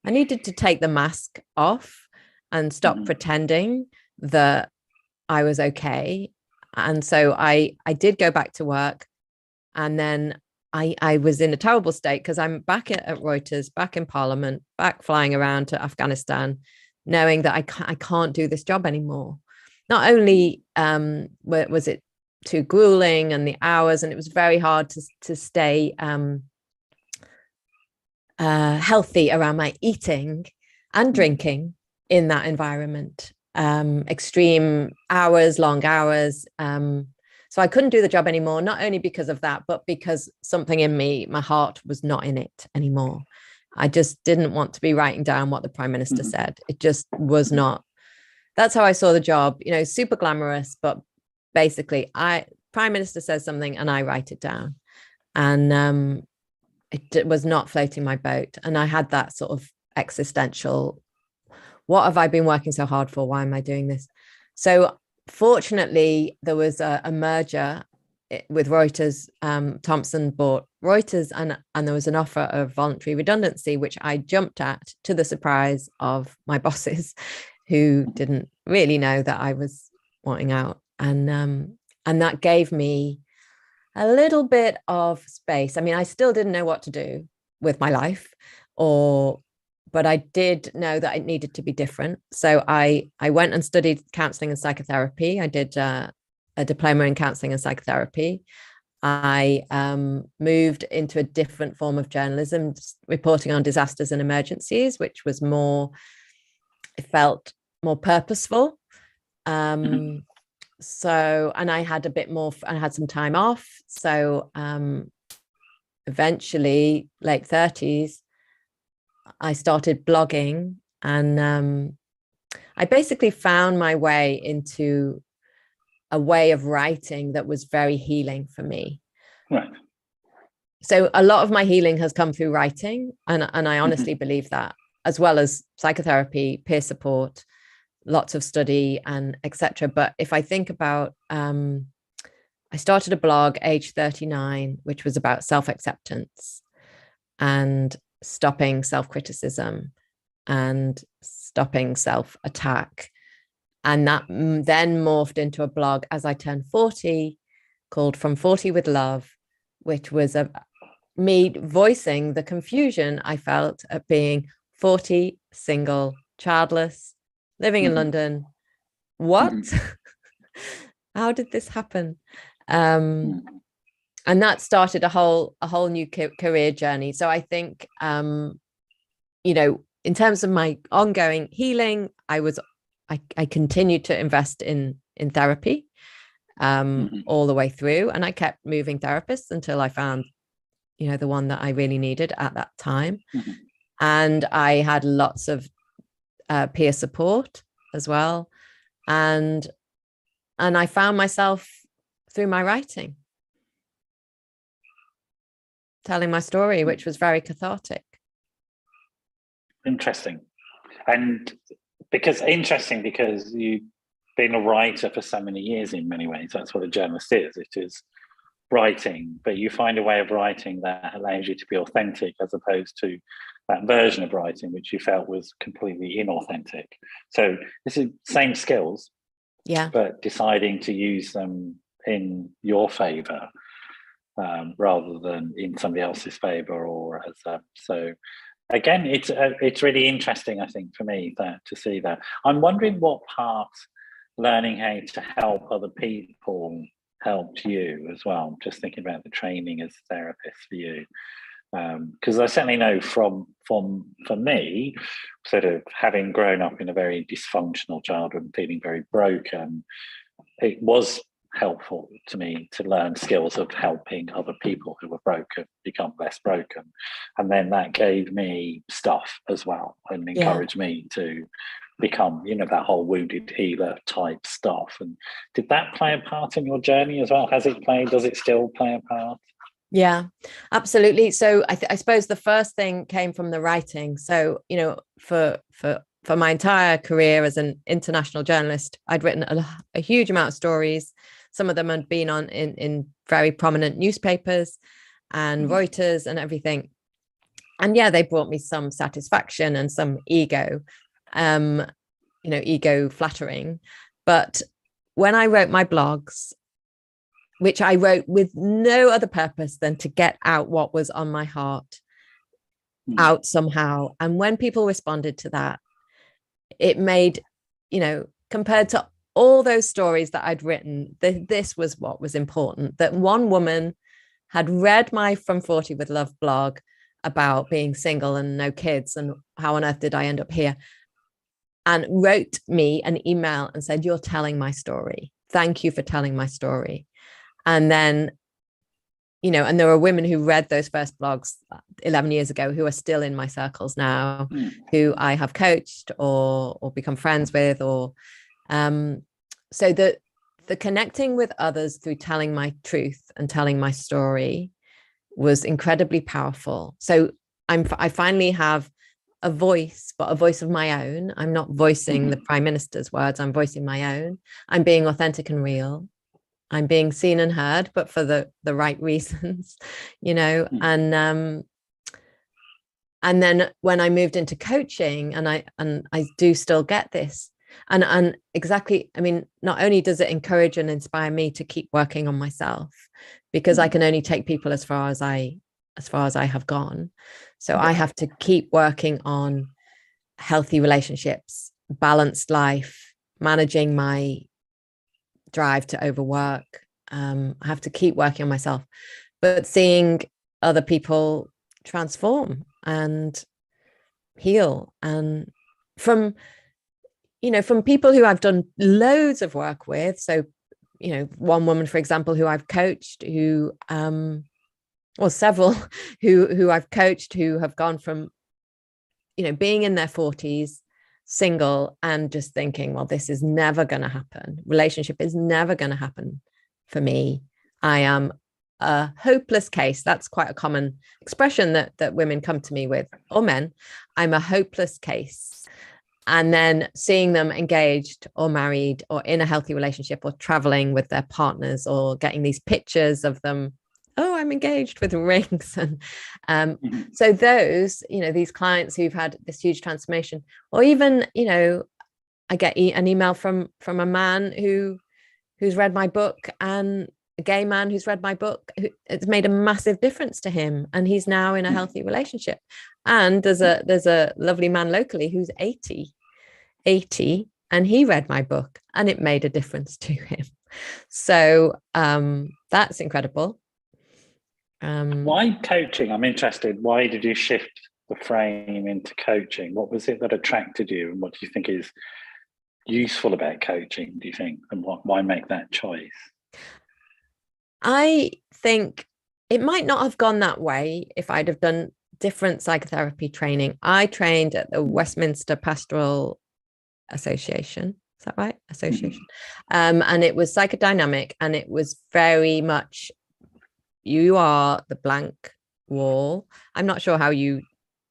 I needed to take the mask off and stop pretending that I was okay. And so I did go back to work, and then I was in a terrible state because I'm back at Reuters, back in Parliament, back flying around to Afghanistan, knowing that I can't do this job anymore. Not only was it too grueling and the hours, and it was very hard to stay healthy around my eating and drinking in that environment. Extreme hours, long hours. So I couldn't do the job anymore, not only because of that, but because something in me, my heart was not in it anymore. I just didn't want to be writing down what the Prime Minister said. It just was not. That's how I saw the job, you know, super glamorous, but basically Prime Minister says something and I write it down. And it was not floating my boat. And I had that sort of existential, what have I been working so hard for? Why am I doing this? So fortunately, there was a merger with Reuters. Thomson bought Reuters, and there was an offer of voluntary redundancy, which I jumped at, to the surprise of my bosses, who didn't really know that I was wanting out. And that gave me a little bit of space. I mean, I still didn't know what to do with my life, but I did know that it needed to be different. So I went and studied counseling and psychotherapy. I did a diploma in counseling and psychotherapy. I moved into a different form of journalism, reporting on disasters and emergencies, which was it felt more purposeful. So, and I had I had some time off. So eventually, late 30s, I started blogging, and I basically found my way into a way of writing that was very healing for me. Right. So a lot of my healing has come through writing, and I honestly believe that, as well as psychotherapy, peer support, lots of study, and etc. But if I think about, I started a blog age 39, which was about self-acceptance and stopping self-criticism and stopping self-attack. And that then morphed into a blog as I turned 40 called From 40 with Love, which was me voicing the confusion I felt at being 40, single, childless, living in London. What? How did this happen? And that started a whole new career journey. So I think, you know, in terms of my ongoing healing, I continued to invest in therapy all the way through, and I kept moving therapists until I found, you know, the one that I really needed at that time. And I had lots of peer support as well, and I found myself through my writing, telling my story, which was very cathartic. Interesting. And because you've been a writer for so many years in many ways. That's what a journalist is. It is writing, but you find a way of writing that allows you to be authentic, as opposed to that version of writing which you felt was completely inauthentic. So this is same skills, but deciding to use them in your favor rather than in somebody else's favor, or as a, so again, it's really interesting, I think, for me to see that. I'm wondering what part learning how to help other people helped you as well. I'm just thinking about the training as a therapist for you, because I certainly know for me, sort of having grown up in a very dysfunctional childhood and feeling very broken, it was helpful to me to learn skills of helping other people who were broken become less broken, and then that gave me stuff as well and encouraged me to become, you know, that whole wounded healer type stuff. And did that play a part in your journey as well? Does it still play a part? Yeah, absolutely. So I suppose the first thing came from the writing. So, you know, for my entire career as an international journalist, I'd written a huge amount of stories. Some of them had been in very prominent newspapers and Reuters and everything. And yeah, they brought me some satisfaction and some ego, you know, ego flattering. But when I wrote my blogs, which I wrote with no other purpose than to get out what was on my heart out somehow. And when people responded to that, it made, you know, compared to all those stories that I'd written, this was what was important, that one woman had read my From 40 with Love blog about being single and no kids and how on earth did I end up here, and wrote me an email and said, "You're telling my story. Thank you for telling my story." And then, you know, and there are women who read those first blogs 11 years ago who are still in my circles now, who I have coached or become friends with, or so the connecting with others through telling my truth and telling my story was incredibly powerful. So I finally have a voice, but a voice of my own. I'm not voicing the Prime Minister's words. I'm voicing my own. I'm being authentic and real. I'm being seen and heard, but for the right reasons, you know. And then when I moved into coaching, and I do still get this, and exactly, I mean, not only does it encourage and inspire me to keep working on myself, because I can only take people as far as I have gone. So I have to keep working on healthy relationships, balanced life, managing my drive to overwork. I have to keep working on myself, but seeing other people transform and heal, and from people who I've done loads of work with. So, you know, one woman, for example, who I've coached, who or several who I've coached, who have gone from, you know, being in their 40s, single, and just thinking, well, this is never going to happen. Relationship is never going to happen for me. I am a hopeless case. That's quite a common expression that women come to me with, or men. I'm a hopeless case. And then seeing them engaged or married or in a healthy relationship or traveling with their partners, or getting these pictures of them, oh, I'm engaged with rings. And so those, you know, these clients who've had this huge transformation, or even, you know, I get an email from a man who's read my book and a gay man who's read my book. It's made a massive difference to him, and he's now in a healthy relationship. And there's a lovely man locally who's 80, and he read my book, and it made a difference to him. So that's incredible. Why coaching? I'm interested. Why did you shift the frame into coaching? What was it that attracted you, and what do you think is useful about coaching, do you think, and why make that choice? I think it might not have gone that way if I'd have done different psychotherapy training. I trained at the Westminster Pastoral Association. Is that right? Association. And it was psychodynamic, and it was very much, you are the blank wall. I'm not sure how you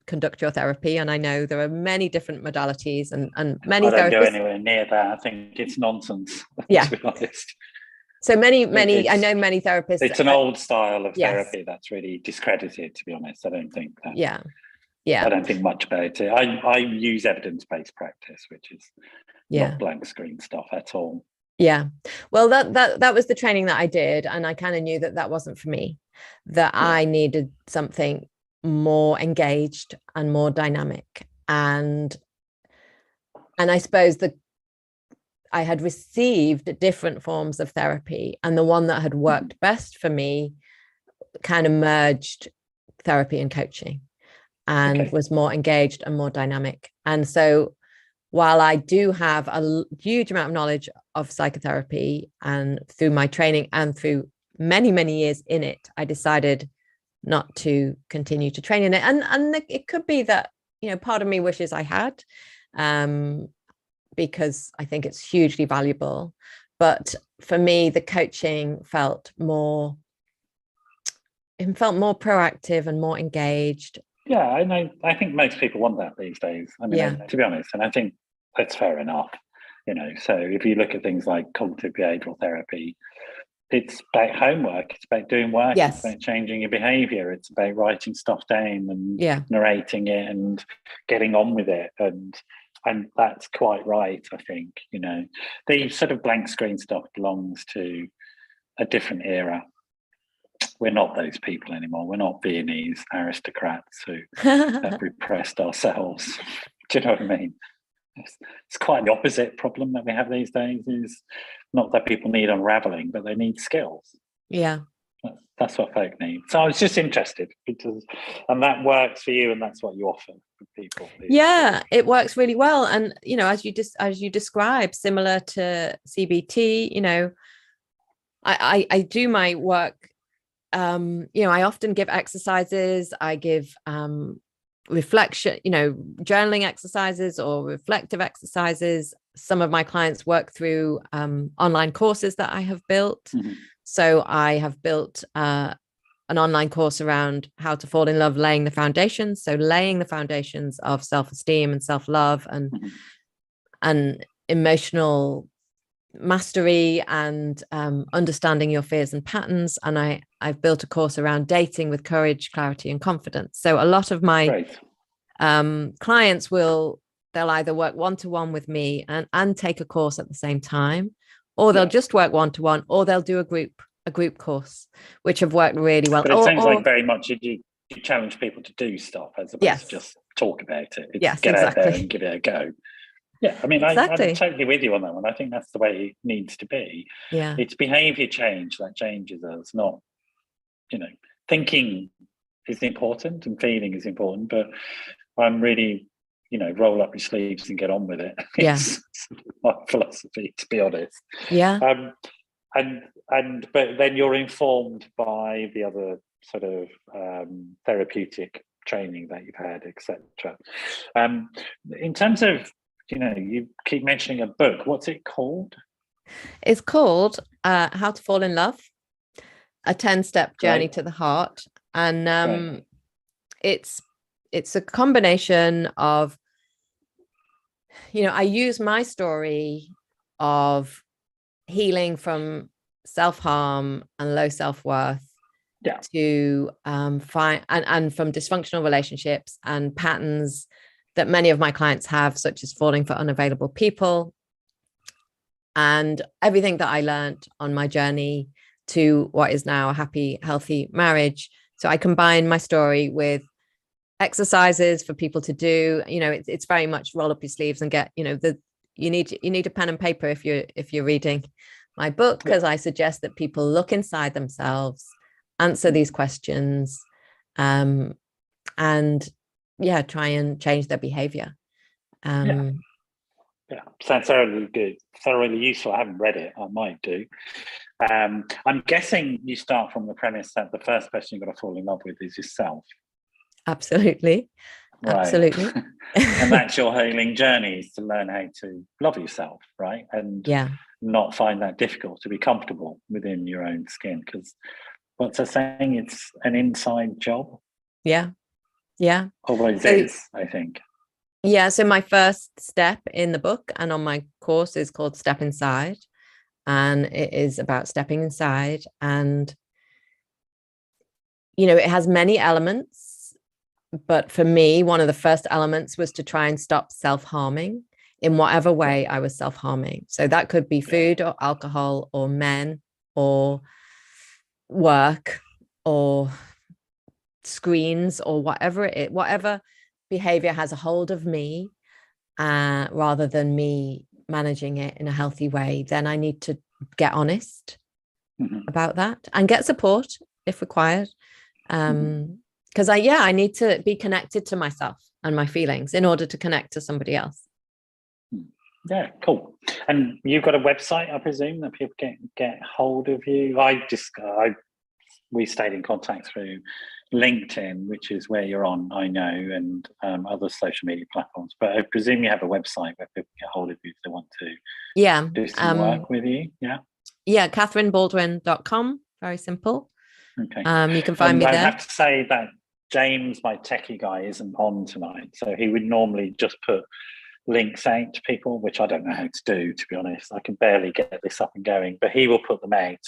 conduct your therapy, and I know there are many different modalities and many I don't go therapists. anywhere near that. I think it's nonsense. Yeah. To be honest. So many, I know many therapists. It's an old style of Yes. therapy that's really discredited, to be honest. I don't think that. Yeah. I don't think much about it. I use evidence-based practice, which is not blank screen stuff at all. Yeah. Well, that was the training that I did, and I kind of knew that wasn't for me, that I needed something more engaged and more dynamic. And I suppose I had received different forms of therapy, and the one that had worked best for me kind of merged therapy and coaching, and was more engaged and more dynamic. And so while I do have a huge amount of knowledge of psychotherapy, and through my training and through many, many years in it, I decided not to continue to train in it. And it could be that, part of me wishes I had, because I think it's hugely valuable. But for me, the coaching felt more proactive and more engaged. Yeah, and I think most people want that these days. I mean, to be honest, and I think that's fair enough. So if you look at things like cognitive behavioral therapy, it's about homework, it's about doing work, it's about changing your behavior, it's about writing stuff down and narrating it and getting on with it. And that's quite right, I think. The sort of blank screen stuff belongs to a different era. We're not those people anymore. We're not Viennese aristocrats who have repressed ourselves. Do you know what I mean? It's quite the opposite problem that we have these days. Is not that people need unraveling, but they need skills. Yeah. That's what folk need. So I was just interested and that works for you, and that's what you offer for people. Yeah, it works really well. And, as you describe, similar to CBT, I do my work. I often give exercises. I give reflection, journaling exercises or reflective exercises. Some of my clients work through online courses that I have built. Mm-hmm. So I have built an online course around how to fall in love, laying the foundations. So laying the foundations of self-esteem and self-love and emotional mastery and understanding your fears and patterns. And I've built a course around dating with courage, clarity, and confidence. So a lot of my clients they'll either work one-to-one with me and take a course at the same time, or they'll just work one-to-one, or they'll do a group course, which have worked really well. But it sounds like very much you challenge people to do stuff as opposed to just talk about it. It's get out there and give it a go. Yeah, I mean, I'm totally with you on that one. I think that's the way it needs to be. Yeah, it's behaviour change that changes us, not, thinking is important and feeling is important, but I'm really, roll up your sleeves and get on with it. It's my philosophy, to be honest. Yeah. But then you're informed by the other sort of therapeutic training that you've had, etc. In terms of, you keep mentioning a book. What's it called? It's called How to Fall in Love, a 10-step journey to the heart. And it's a combination of, I use my story of healing from self-harm and low self-worth to find and from dysfunctional relationships and patterns that many of my clients have, such as falling for unavailable people, and everything that I learned on my journey to what is now a happy, healthy marriage. So I combine my story with exercises for people to do. It's very much roll up your sleeves and get, you need a pen and paper if you're reading my book, because I suggest that people look inside themselves, answer these questions, and try and change their behavior. Sounds thoroughly good, thoroughly useful. I haven't read it. I might do. I'm guessing you start from the premise that the first person you've got to fall in love with is yourself. Absolutely. Right. Absolutely. And that's your healing journey, is to learn how to love yourself, right? And not find that difficult, to be comfortable within your own skin. Because what's a saying? It's an inside job. Yeah. Always is, I think. Yeah. So my first step in the book and on my course is called Step Inside. And it is about stepping inside. And, it has many elements. But for me, one of the first elements was to try and stop self-harming in whatever way I was self-harming. So that could be food or alcohol or men or work or screens or whatever behavior has a hold of me, rather than me managing it in a healthy way. Then I need to get honest about that and get support if required. Because I need to be connected to myself and my feelings in order to connect to somebody else. Yeah, cool. And you've got a website, I presume, that people get hold of you. We stayed in contact through LinkedIn, which is where you're on, I know, and other social media platforms. But I presume you have a website where people get hold of you if they want to do some work with you. Yeah, katherinebaldwin.com. Very simple. Okay. You can find me there. I have to say that James, my techie guy, isn't on tonight, so he would normally just put links out to people, which I don't know how to do, to be honest. I can barely get this up and going, but he will put them out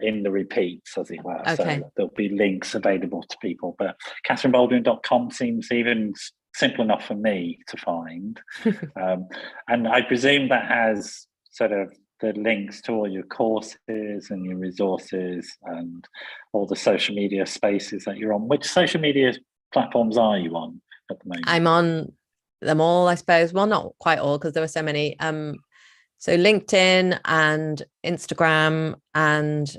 in the repeats, as it were. Okay. So there'll be links available to people. But katherinebaldwin.com seems even simple enough for me to find. And I presume that has sort of the links to all your courses and your resources and all the social media spaces that you're on. Which social media platforms are you on at the moment? I'm on them all, I suppose. Well, not quite all, because there were so many. So LinkedIn and Instagram and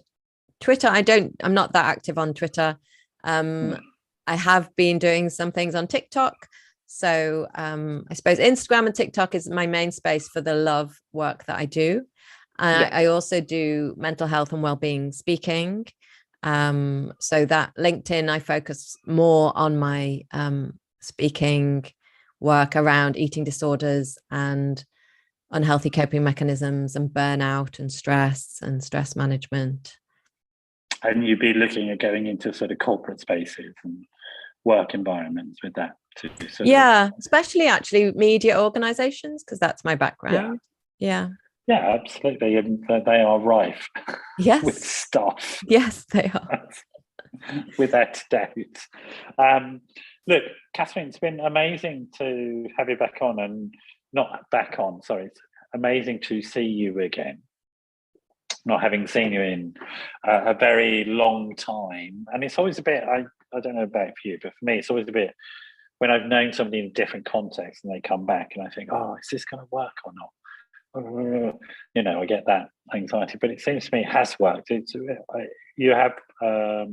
Twitter. I'm not that active on Twitter. I have been doing some things on TikTok. So I suppose Instagram and TikTok is my main space for the love work that I do. I also do mental health and wellbeing speaking. So that LinkedIn, I focus more on my speaking work around eating disorders and unhealthy coping mechanisms and burnout and stress management. And you'd be looking at going into sort of corporate spaces and work environments with that too. Especially actually media organizations, because that's my background. Yeah, absolutely. And they are rife with stuff. Yes, they are. Without doubt. Look, Katherine, it's been amazing to have you back on, and not back on, sorry. It's amazing to see you again. Not having seen you in a very long time. And it's always a bit, I don't know about you, but for me, it's always a bit, when I've known somebody in a different context and they come back and I think, oh, is this going to work or not? I get that anxiety, but it seems to me it has worked. You have a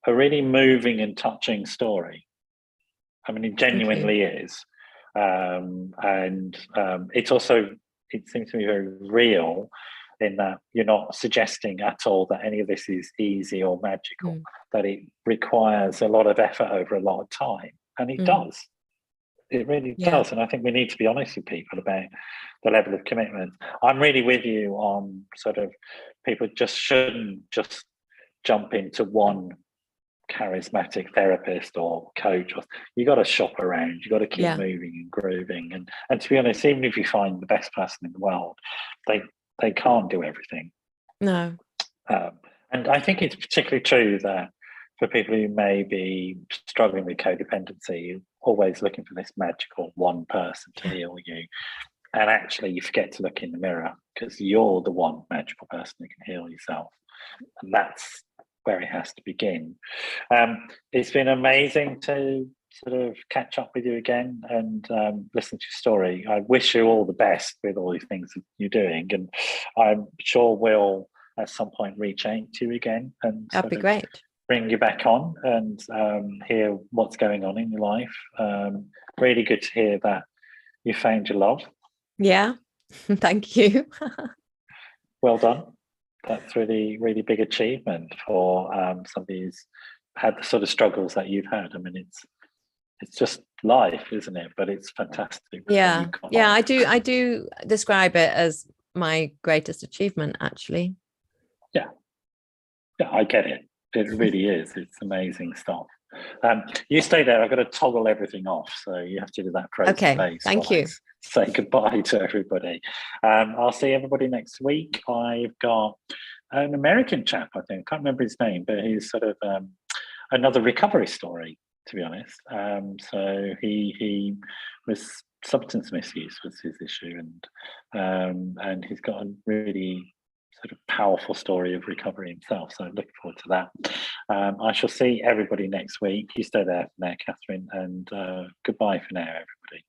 really moving and touching story. I mean, it genuinely is. And it's also, it seems to me very real in that you're not suggesting at all that any of this is easy or magical, that it requires a lot of effort over a lot of time. And it does. It really does. And I think we need to be honest with people about the level of commitment. I'm really with you on sort of people just shouldn't just jump into one charismatic therapist or coach. You got to shop around. You got to keep moving and grooving. And to be honest, even if you find the best person in the world, they can't do everything. No. And I think it's particularly true that for people who may be struggling with codependency, you're always looking for this magical one person to heal you. And actually, you forget to look in the mirror, because you're the one magical person who can heal yourself, and that's where it has to begin. It's been amazing to sort of catch up with you again and listen to your story. I wish you all the best with all these things that you're doing, and I'm sure we'll at some point reach out to you again and That'd be great. bring you back on and hear what's going on in your life. Really good to hear that you found your love. Yeah. Thank you. Well done. That's really, really big achievement for somebody who's had the sort of struggles that you've had. I mean, it's just life, isn't it? But it's fantastic. Yeah. I do describe it as my greatest achievement, actually. Yeah, I get it. It really is. It's amazing stuff. You stay there. I've got to toggle everything off, so you have to do that process. Okay, thank you. Say goodbye to everybody. I'll see everybody next week. I've got an American chap, I think, I can't remember his name, but he's sort of another recovery story, to be honest. So he was substance misuse was his issue, and he's got a really sort of powerful story of recovery himself. So I'm looking forward to that. I shall see everybody next week. You stay there for now, Catherine, and goodbye for now, everybody.